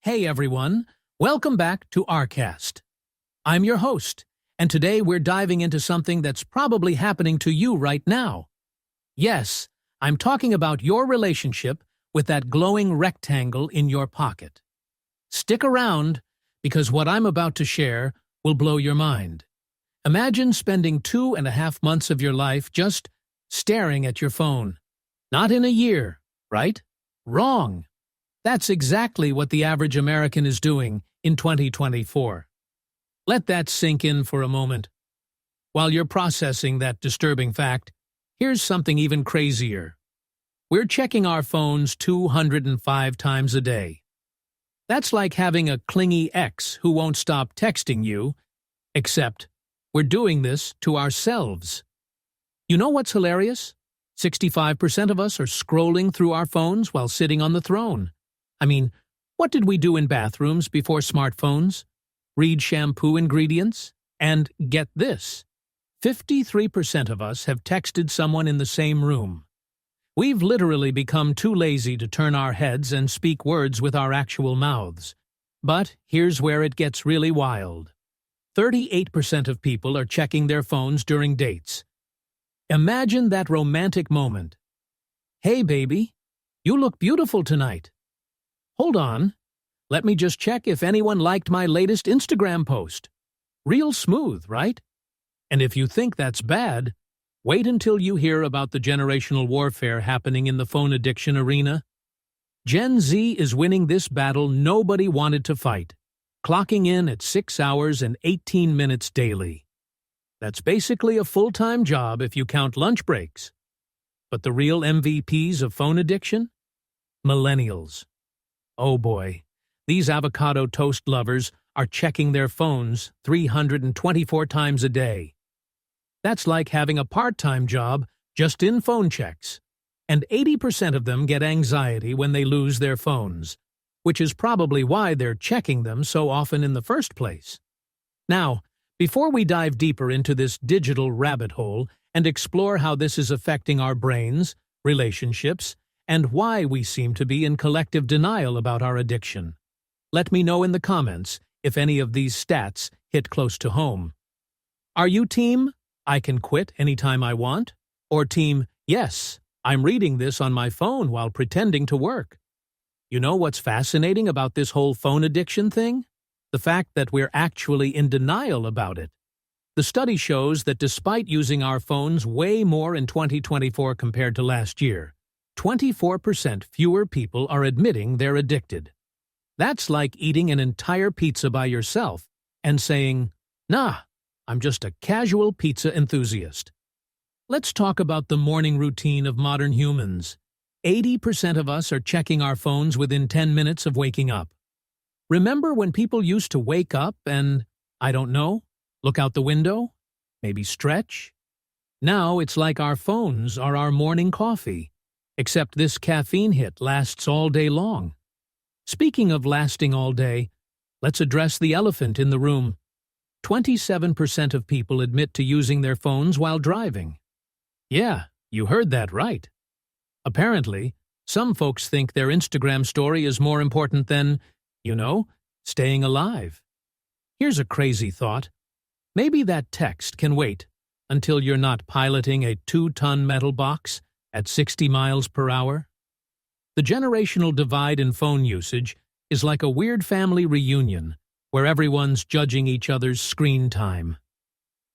Hey everyone, welcome back to rCast. I'm your host, and today we're diving into something that's probably happening to you right now. Yes, I'm talking about your relationship with that glowing rectangle in your pocket. Stick around, because what I'm about to share will blow your mind. Imagine spending 2.5 months of your life just staring at your phone. Not in a year, right? Wrong. That's exactly what the average American is doing in 2024. Let that sink in for a moment. While you're processing that disturbing fact, here's something even crazier. We're checking our phones 205 times a day. That's like having a clingy ex who won't stop texting you, except we're doing this to ourselves. You know what's hilarious? 65% of us are scrolling through our phones while sitting on the throne. I mean, what did we do in bathrooms before smartphones? Read shampoo ingredients? And get this, 53% of us have texted someone in the same room. We've literally become too lazy to turn our heads and speak words with our actual mouths. But here's where it gets really wild. 38% of people are checking their phones during dates. Imagine that romantic moment. Hey, baby, you look beautiful tonight. Hold on, let me just check if anyone liked my latest Instagram post. Real smooth, right? And if you think that's bad, wait until you hear about the generational warfare happening in the phone addiction arena. Gen Z is winning this battle nobody wanted to fight, clocking in at 6 hours and 18 minutes daily. That's basically a full-time job if you count lunch breaks. But the real MVPs of phone addiction? Millennials. Oh boy, these avocado toast lovers are checking their phones 324 times a day. That's like having a part-time job just in phone checks. And 80% of them get anxiety when they lose their phones, which is probably why they're checking them so often in the first place. Now, before we dive deeper into this digital rabbit hole and explore how this is affecting our brains, relationships, and why we seem to be in collective denial about our addiction, let me know in the comments if any of these stats hit close to home. Are you team, I can quit anytime I want? Or team, yes, I'm reading this on my phone while pretending to work? You know what's fascinating about this whole phone addiction thing? The fact that we're actually in denial about it. The study shows that despite using our phones way more in 2024 compared to last year, 24% fewer people are admitting they're addicted. That's like eating an entire pizza by yourself and saying, "Nah, I'm just a casual pizza enthusiast." Let's talk about the morning routine of modern humans. 80% of us are checking our phones within 10 minutes of waking up. Remember when people used to wake up and, I don't know, look out the window? Maybe stretch? Now it's like our phones are our morning coffee. Except this caffeine hit lasts all day long. Speaking of lasting all day, let's address the elephant in the room. 27% of people admit to using their phones while driving. Yeah, you heard that right. Apparently, some folks think their Instagram story is more important than, staying alive. Here's a crazy thought. Maybe that text can wait until you're not piloting a 2-ton metal box at 60 miles per hour? The generational divide in phone usage is like a weird family reunion where everyone's judging each other's screen time.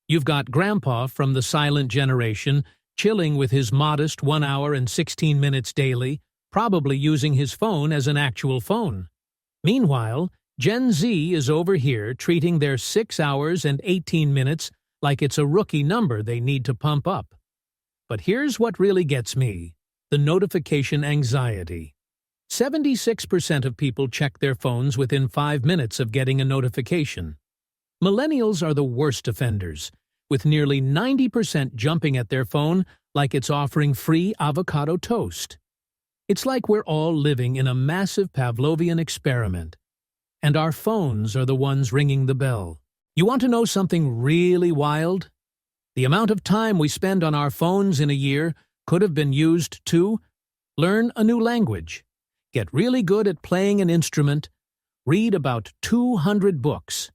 You've got Grandpa from the silent generation chilling with his modest 1 hour and 16 minutes daily, probably using his phone as an actual phone. Meanwhile, Gen Z is over here treating their 6 hours and 18 minutes like it's a rookie number they need to pump up. But here's what really gets me, the notification anxiety. 76% of people check their phones within 5 minutes of getting a notification. Millennials are the worst offenders, with nearly 90% jumping at their phone like it's offering free avocado toast. It's like we're all living in a massive Pavlovian experiment, and our phones are the ones ringing the bell. You want to know something really wild? The amount of time we spend on our phones in a year could have been used to learn a new language, get really good at playing an instrument, read about 200 books,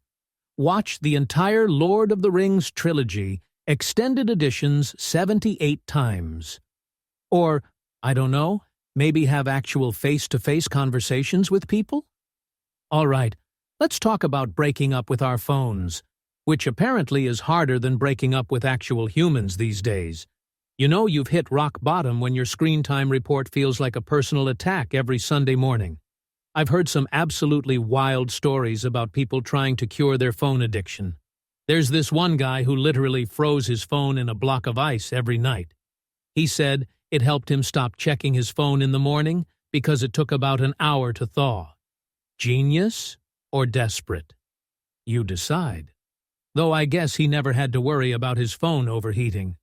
watch the entire Lord of the Rings trilogy, extended editions 78 times. Or, I don't know, maybe have actual face-to-face conversations with people? All right, let's talk about breaking up with our phones, which apparently is harder than breaking up with actual humans these days. You know you've hit rock bottom when your screen time report feels like a personal attack every Sunday morning. I've heard some absolutely wild stories about people trying to cure their phone addiction. There's this one guy who literally froze his phone in a block of ice every night. He said it helped him stop checking his phone in the morning because it took about an hour to thaw. Genius or desperate? You decide. Though I guess he never had to worry about his phone overheating.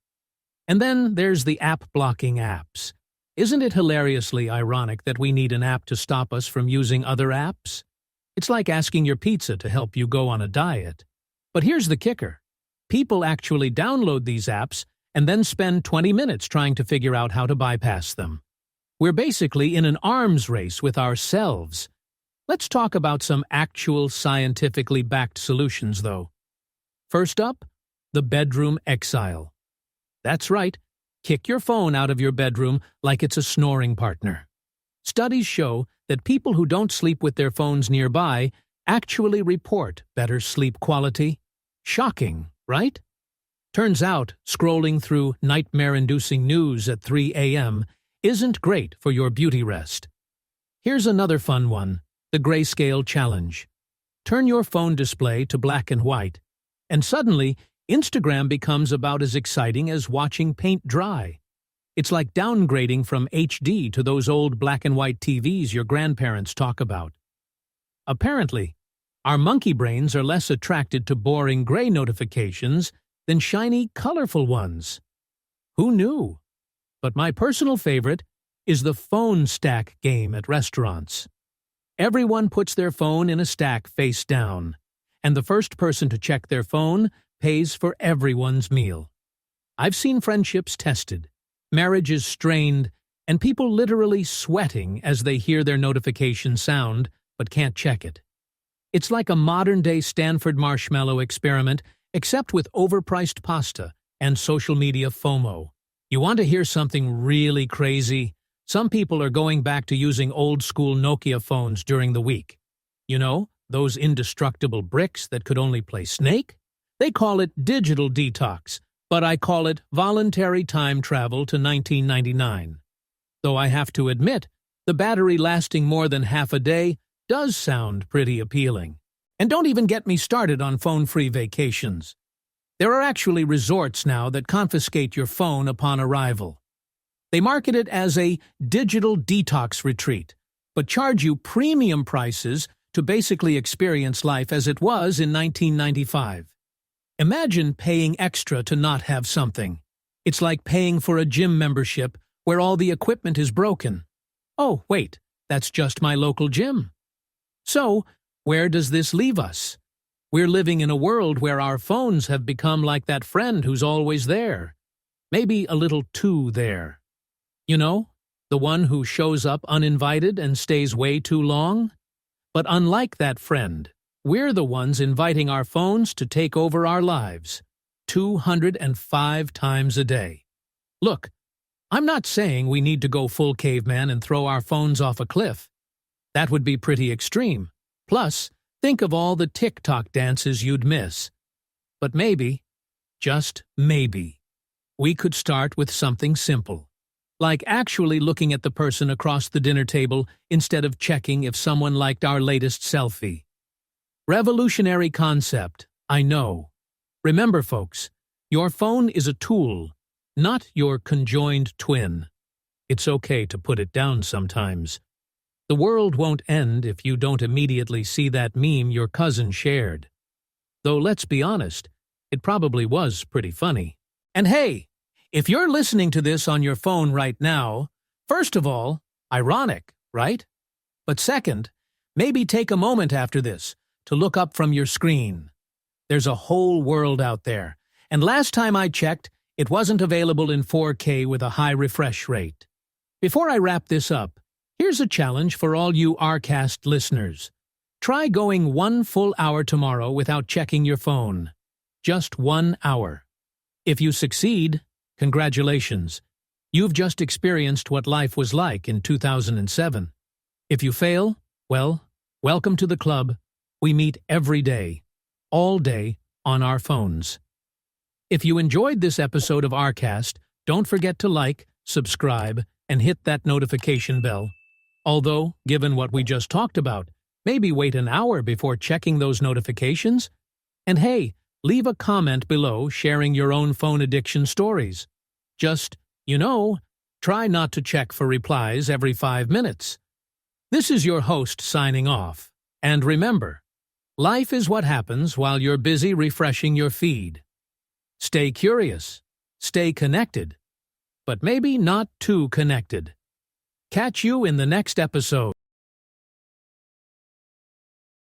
And then there's the app-blocking apps. Isn't it hilariously ironic that we need an app to stop us from using other apps? It's like asking your pizza to help you go on a diet. But here's the kicker. People actually download these apps and then spend 20 minutes trying to figure out how to bypass them. We're basically in an arms race with ourselves. Let's talk about some actual scientifically backed solutions, though. First up, the bedroom exile. That's right. Kick your phone out of your bedroom like it's a snoring partner. Studies show that people who don't sleep with their phones nearby actually report better sleep quality. Shocking, right? Turns out, scrolling through nightmare-inducing news at 3 a.m. isn't great for your beauty rest. Here's another fun one, the grayscale challenge. Turn your phone display to black and white, and suddenly, Instagram becomes about as exciting as watching paint dry. It's like downgrading from HD to those old black and white TVs your grandparents talk about. Apparently, our monkey brains are less attracted to boring gray notifications than shiny, colorful ones. Who knew? But my personal favorite is the phone stack game at restaurants. Everyone puts their phone in a stack face down, and the first person to check their phone pays for everyone's meal. I've seen friendships tested, marriages strained, and people literally sweating as they hear their notification sound but can't check it. It's like a modern-day Stanford marshmallow experiment, except with overpriced pasta and social media FOMO. You want to hear something really crazy? Some people are going back to using old-school Nokia phones during the week. You know, those indestructible bricks that could only play Snake? They call it digital detox, but I call it voluntary time travel to 1999. Though I have to admit, the battery lasting more than half a day does sound pretty appealing. And don't even get me started on phone-free vacations. There are actually resorts now that confiscate your phone upon arrival. They market it as a digital detox retreat, but charge you premium prices to basically experience life as it was in 1995. Imagine paying extra to not have something. It's like paying for a gym membership where all the equipment is broken. Oh, wait, that's just my local gym. So, where does this leave us? We're living in a world where our phones have become like that friend who's always there. Maybe a little too there. You know, the one who shows up uninvited and stays way too long? But unlike that friend, we're the ones inviting our phones to take over our lives, 205 times a day. Look, I'm not saying we need to go full caveman and throw our phones off a cliff. That would be pretty extreme. Plus, think of all the TikTok dances you'd miss. But maybe, just maybe, we could start with something simple, like actually looking at the person across the dinner table instead of checking if someone liked our latest selfie. Revolutionary concept, I know. Remember, folks, your phone is a tool, not your conjoined twin. It's okay to put it down sometimes. The world won't end if you don't immediately see that meme your cousin shared. Though let's be honest, it probably was pretty funny. And hey, if you're listening to this on your phone right now, first of all, ironic, right? But second, maybe take a moment after this to look up from your screen. There's a whole world out there, and last time I checked, it wasn't available in 4K with a high refresh rate. Before I wrap this up, here's a challenge for all you rCast listeners. Try going 1 full hour tomorrow without checking your phone. Just 1 hour. If you succeed, congratulations. You've just experienced what life was like in 2007. If you fail, well, welcome to the club. We meet every day, all day, on our phones. If you enjoyed this episode of rCast, don't forget to like, subscribe, and hit that notification bell. Although, given what we just talked about, maybe wait an hour before checking those notifications. And hey, leave a comment below sharing your own phone addiction stories. Just, try not to check for replies every 5 minutes. This is your host signing off. And remember, life is what happens while you're busy refreshing your feed. Stay curious, stay connected, but maybe not too connected. Catch you in the next episode.